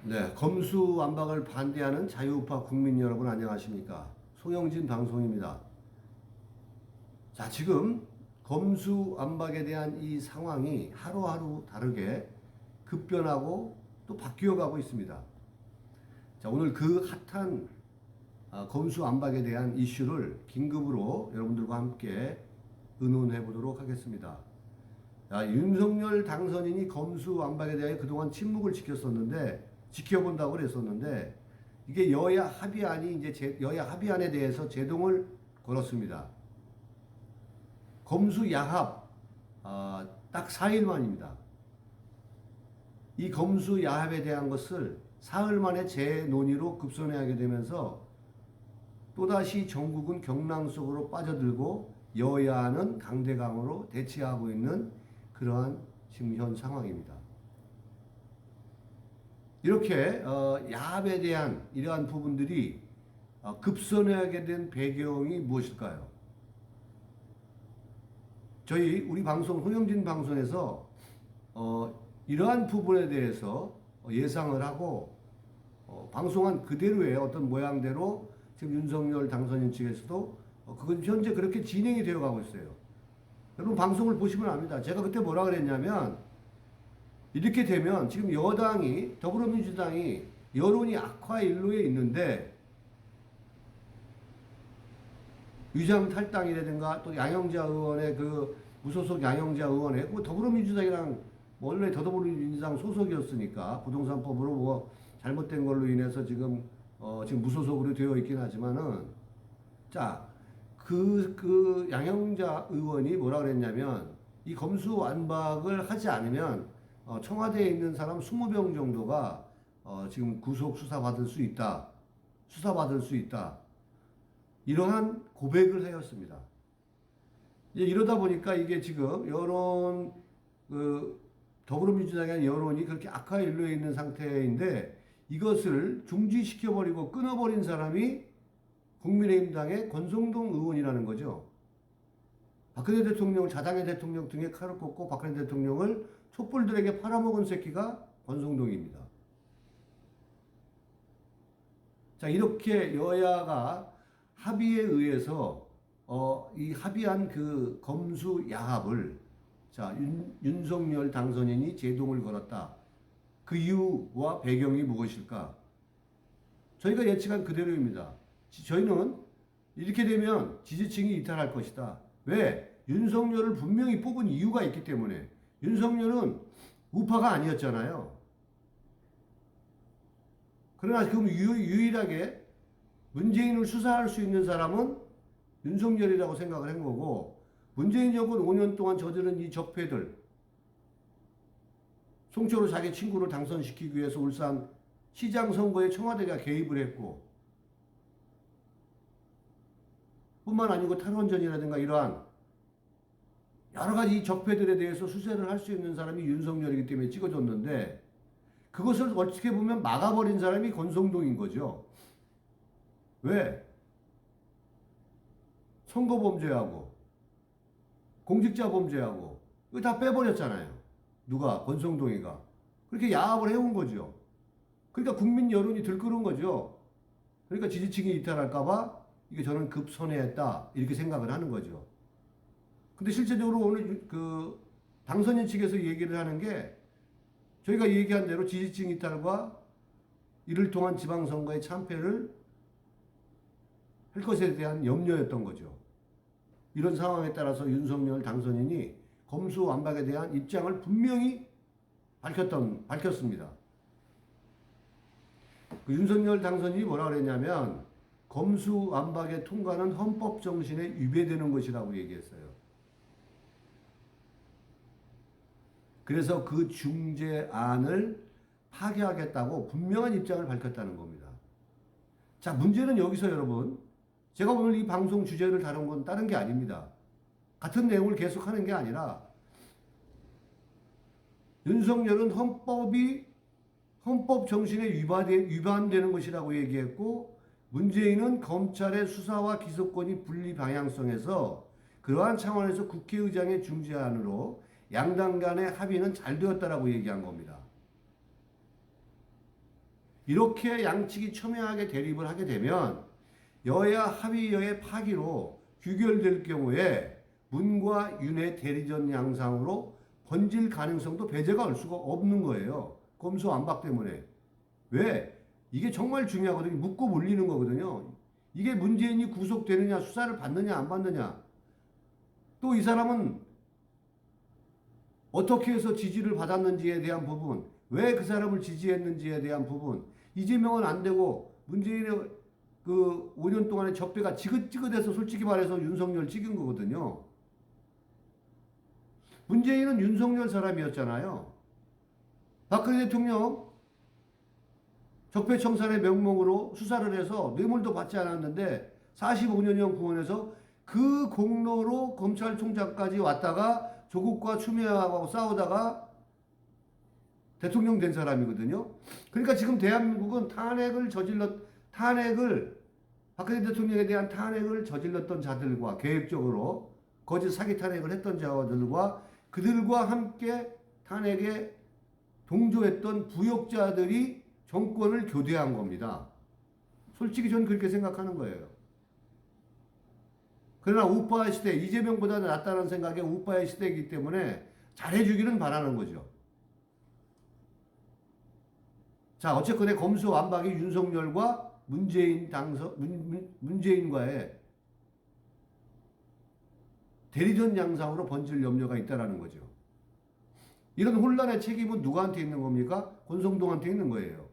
네, 검수완박을 반대하는 자유우파 국민 여러분 안녕하십니까? 송영진 방송입니다. 자, 지금 검수완박에 대한 이 상황이 하루하루 다르게 급변하고 또 바뀌어 가고 있습니다. 자, 오늘 그 핫한 검수완박에 대한 이슈를 긴급으로 여러분들과 함께 의논해 보도록 하겠습니다. 자, 윤석열 당선인이 검수완박에 대해 그동안 침묵을 지켜본다고 그랬었는데, 이게 여야 합의안이 여야 합의안에 대해서 제동을 걸었습니다. 검수야합, 딱 4일 만입니다. 이 검수야합에 대한 것을 사흘 만에 재논의로 급선회하게 되면서 또다시 전국은 경랑 속으로 빠져들고 여야는 강대강으로 대치하고 있는 그러한 지금 현 상황입니다. 이렇게 야합에 대한 이러한 부분들이 급선회하게 된 배경이 무엇일까요? 우리 방송 홍영진 방송에서 이러한 부분에 대해서 예상을 하고 방송한 그대로의 어떤 모양대로 지금 윤석열 당선인 측에서도 그건 현재 그렇게 진행이 되어 가고 있어요. 여러분 방송을 보시면 압니다. 제가 그때 뭐라 그랬냐면, 이렇게 되면 지금 여당이, 더불어민주당이 여론이 악화 일로에 있는데, 위장 탈당이라든가 또 양영자 의원의 그 무소속 양영자 의원의 그 더불어민주당이랑 원래 더불어민주당 소속이었으니까 부동산법으로 뭐 잘못된 걸로 인해서 지금 무소속으로 되어 있긴 하지만은, 자, 그 양영자 의원이 뭐라 그랬냐면, 이 검수완박을 하지 않으면 청와대에 있는 사람 20명 정도가 지금 구속 수사받을 수 있다. 수사받을 수 있다. 이러한 고백을 하였습니다. 이제 이러다 보니까 이게 지금 더불어민주당의 여론이 그렇게 악화 일로에 있는 상태인데, 이것을 중지시켜버리고 끊어버린 사람이 국민의힘당의 권성동 의원이라는 거죠. 박근혜 대통령을, 자당의 대통령 등에 칼을 꽂고 박근혜 대통령을 촛불들에게 팔아먹은 새끼가 권성동입니다. 자, 이렇게 여야가 합의에 의해서 이 합의한 그 검수야합을, 자, 윤석열 당선인이 제동을 걸었다. 그 이유와 배경이 무엇일까? 저희가 예측한 그대로입니다. 저희는 이렇게 되면 지지층이 이탈할 것이다. 왜? 윤석열을 분명히 뽑은 이유가 있기 때문에. 윤석열은 우파가 아니었잖아요. 그러나 지금 유일하게 문재인을 수사할 수 있는 사람은 윤석열이라고 생각을 한 거고, 문재인 정권 5년 동안 저지른 이 적폐들, 송철호 자기 친구를 당선시키기 위해서 울산 시장 선거에 청와대가 개입을 했고, 뿐만 아니고 탈원전이라든가 이러한 여러 가지 적폐들에 대해서 수사를 할 수 있는 사람이 윤석열이기 때문에 찍어줬는데, 그것을 어떻게 보면 막아버린 사람이 권성동인 거죠. 왜? 선거범죄하고 공직자 범죄하고 이거 다 빼버렸잖아요. 누가? 권성동이가. 그렇게 야합을 해온 거죠. 그러니까 국민 여론이 들끓은 거죠. 그러니까 지지층이 이탈할까봐 이게 저는 급선회했다, 이렇게 생각을 하는 거죠. 근데 실제적으로 오늘 당선인 측에서 얘기를 하는 게, 저희가 얘기한 대로 지지층 이탈과 이를 통한 지방선거의 참패를 할 것에 대한 염려였던 거죠. 이런 상황에 따라서 윤석열 당선인이 검수완박에 대한 입장을 분명히 밝혔습니다. 그 윤석열 당선인이 뭐라 그랬냐면, 검수완박의 통과는 헌법 정신에 위배되는 것이라고 얘기했어요. 그래서 그 중재안을 파기하겠다고 분명한 입장을 밝혔다는 겁니다. 자, 문제는 여기서 여러분, 제가 오늘 이 방송 주제를 다룬 건 다른 게 아닙니다. 같은 내용을 계속하는 게 아니라, 윤석열은 헌법 정신에 위반되는 것이라고 얘기했고, 문재인은 검찰의 수사와 기소권이 분리 방향성에서 그러한 차원에서 국회의장의 중재안으로 양당 간의 합의는 잘 되었다라고 얘기한 겁니다. 이렇게 양측이 첨예하게 대립을 하게 되면 여야 합의여의 파기로 규결될 경우에 문과 윤의 대리전 양상으로 번질 가능성도 배제가 올 수가 없는 거예요. 검수완박 때문에. 왜? 이게 정말 중요하거든요. 묻고 물리는 거거든요. 이게 문재인이 구속되느냐, 수사를 받느냐, 안 받느냐. 또 이 사람은 어떻게 해서 지지를 받았는지에 대한 부분, 왜 그 사람을 지지했는지에 대한 부분, 이재명은 안 되고 문재인의 그 5년 동안의 적폐가 지긋지긋해서 솔직히 말해서 윤석열 찍은 거거든요. 문재인은 윤석열 사람이었잖아요. 박근혜 대통령 적폐청산의 명목으로 수사를 해서 뇌물도 받지 않았는데 45년형 구원에서 그 공로로 검찰총장까지 왔다가 조국과 추미애하고 싸우다가 대통령 된 사람이거든요. 그러니까 지금 대한민국은 박근혜 대통령에 대한 탄핵을 저질렀던 자들과 계획적으로 거짓 사기 탄핵을 했던 자들과 그들과 함께 탄핵에 동조했던 부역자들이 정권을 교대한 겁니다. 솔직히 저는 그렇게 생각하는 거예요. 그러나 우파의 시대, 이재명보다 낫다는 생각에 우파의 시대이기 때문에 잘해주기는 바라는 거죠. 자, 어쨌거나 검수완박이 윤석열과 문재인과의 대리전 양상으로 번질 염려가 있다는 거죠. 이런 혼란의 책임은 누구한테 있는 겁니까? 권성동한테 있는 거예요.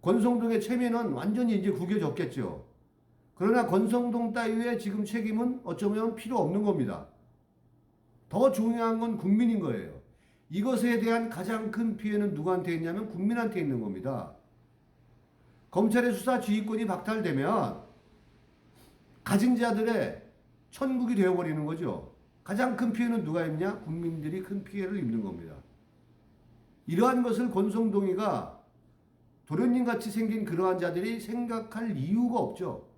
권성동의 체면은 완전히 이제 구겨졌겠죠. 그러나 권성동 따위의 지금 책임은 어쩌면 필요 없는 겁니다. 더 중요한 건 국민인 거예요. 이것에 대한 가장 큰 피해는 누구한테 있냐면 국민한테 있는 겁니다. 검찰의 수사 지휘권이 박탈되면 가진 자들의 천국이 되어버리는 거죠. 가장 큰 피해는 누가 입냐? 국민들이 큰 피해를 입는 겁니다. 이러한 것을 권성동이가 도련님 같이 생긴 그러한 자들이 생각할 이유가 없죠.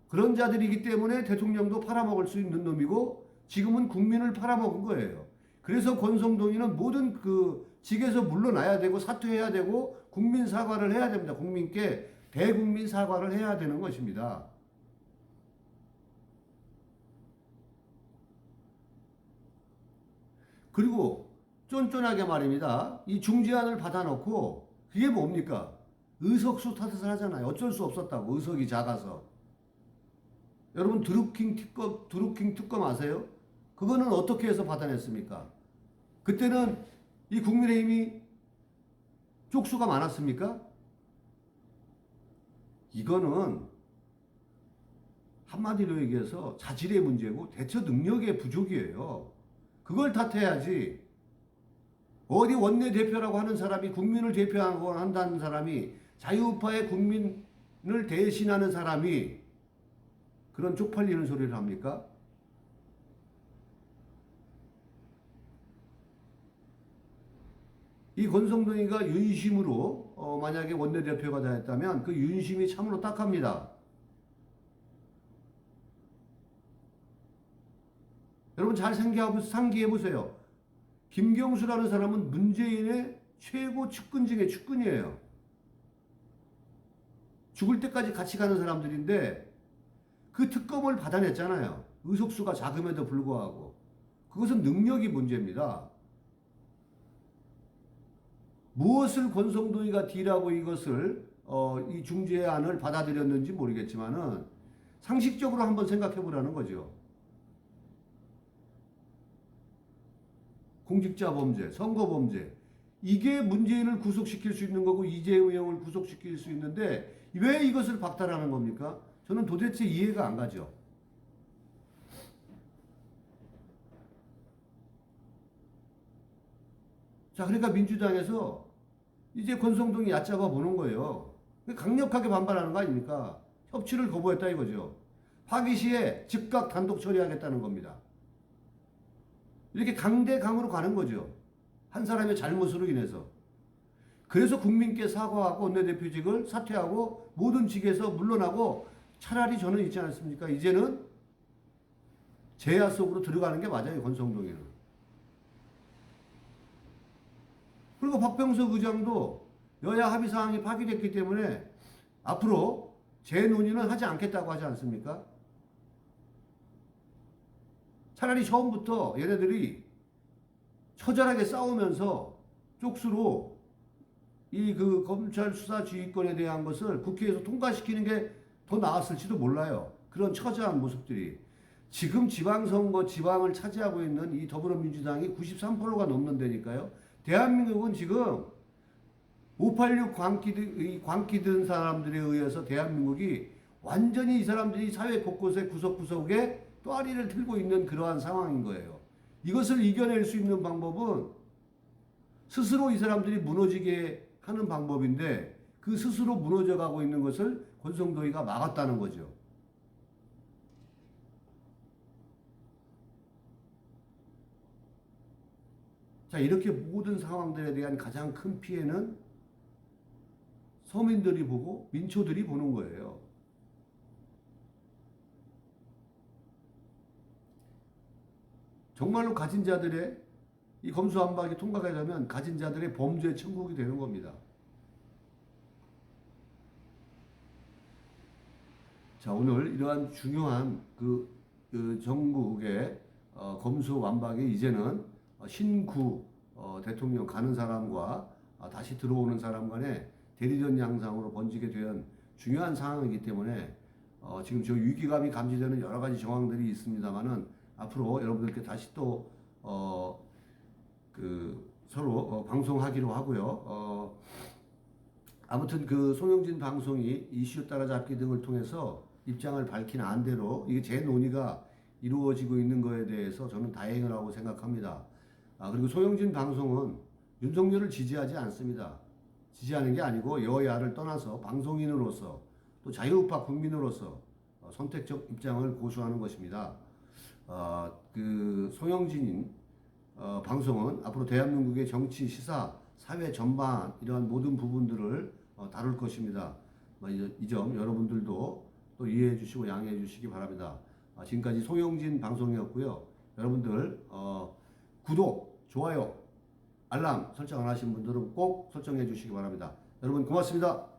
그런 자들이기 때문에 대통령도 팔아먹을 수 있는 놈이고 지금은 국민을 팔아먹은 거예요. 그래서 권성동이는 모든 그 직에서 물러나야 되고 사퇴해야 되고 국민 사과를 해야 됩니다. 국민께 대국민 사과를 해야 되는 것입니다. 그리고 쫀쫀하게 말입니다. 이 중재안을 받아놓고 그게 뭡니까? 의석수 탓을 하잖아요. 어쩔 수 없었다고. 의석이 작아서. 여러분 드루킹 특검 아세요? 그거는 어떻게 해서 받아냈습니까? 그때는 이 국민의힘이 쪽수가 많았습니까? 이거는 한마디로 얘기해서 자질의 문제고 대처 능력의 부족이에요. 그걸 탓해야지. 어디 원내대표라고 하는 사람이 국민을 대표하고 한다는 사람이 자유우파의 국민을 대신하는 사람이 그런 쪽팔리는 소리를 합니까? 이 권성동이가 윤심으로 만약에 원내대표가 됐다면 그 윤심이 참으로 딱합니다. 여러분 잘 상기해보세요. 김경수라는 사람은 문재인의 최고 측근 중에 측근이에요. 죽을 때까지 같이 가는 사람들인데 그 특검을 받아냈잖아요. 의석수가 작음에도 불구하고. 그것은 능력이 문제입니다. 무엇을 권성동이가 D라고 이것을 이 중재안을 받아들였는지 모르겠지만은 상식적으로 한번 생각해 보라는 거죠. 공직자 범죄, 선거 범죄. 이게 문재인을 구속시킬 수 있는 거고 이재명을 구속시킬 수 있는데 왜 이것을 박탈하는 겁니까? 저는 도대체 이해가 안 가죠. 자, 그러니까 민주당에서 이제 권성동이 얕잡아 보는 거예요. 강력하게 반발하는 거 아닙니까? 협치를 거부했다 이거죠. 파기 시에 즉각 단독 처리하겠다는 겁니다. 이렇게 강대강으로 가는 거죠. 한 사람의 잘못으로 인해서. 그래서 국민께 사과하고 원내대표직을 사퇴하고 모든 직에서 물러나고 차라리 저는 있지 않습니까? 이제는 제야 속으로 들어가는 게 맞아요. 권성동이는. 그리고 박병석 의장도 여야 합의 사항이 파기됐기 때문에 앞으로 재논의는 하지 않겠다고 하지 않습니까? 차라리 처음부터 얘네들이 처절하게 싸우면서 쪽수로 이 그 검찰 수사 지휘권에 대한 것을 국회에서 통과시키는 게 더 나았을지도 몰라요. 그런 처절한 모습들이. 지금 지방선거 지방을 차지하고 있는 이 더불어민주당이 93%가 넘는다니까요. 대한민국은 지금 586 광기 든 사람들에 의해서 대한민국이 완전히 이 사람들이 사회 곳곳에 구석구석에 또아리를 틀고 있는 그러한 상황인 거예요. 이것을 이겨낼 수 있는 방법은 스스로 이 사람들이 무너지게 하는 방법인데 그 스스로 무너져 가고 있는 것을 권성도의가 막았다는 거죠. 자, 이렇게 모든 상황들에 대한 가장 큰 피해는 서민들이 보고 민초들이 보는 거예요. 정말로 가진 자들의 이 검수완박이 통과가 되면 가진 자들의 범죄 천국이 되는 겁니다. 자, 오늘 이러한 중요한 그 전국의 검수완박이 이제는 신구 대통령 가는 사람과 다시 들어오는 사람 간의 대리전 양상으로 번지게 된 중요한 상황이기 때문에 지금 저 위기감이 감지되는 여러 가지 정황들이 있습니다만은 앞으로 여러분들께 다시 또 서로 방송하기로 하고요. 아무튼 그 송영진 방송이 이슈 따라잡기 등을 통해서 입장을 밝힌 안대로 이게 재논의가 이루어지고 있는 거에 대해서 저는 다행이라고 생각합니다. 그리고 송영진 방송은 윤석열을 지지하지 않습니다. 지지하는 게 아니고 여야를 떠나서 방송인으로서 또 자유우파 국민으로서 선택적 입장을 고수하는 것입니다. 그 송영진 방송은 앞으로 대한민국의 정치, 시사, 사회 전반 이러한 모든 부분들을 다룰 것입니다. 이 점 여러분들도 또 이해해 주시고 양해해 주시기 바랍니다. 지금까지 송영진 방송이었고요. 여러분들 구독, 좋아요, 알람 설정 안 하신 분들은 꼭 설정해 주시기 바랍니다. 여러분 고맙습니다.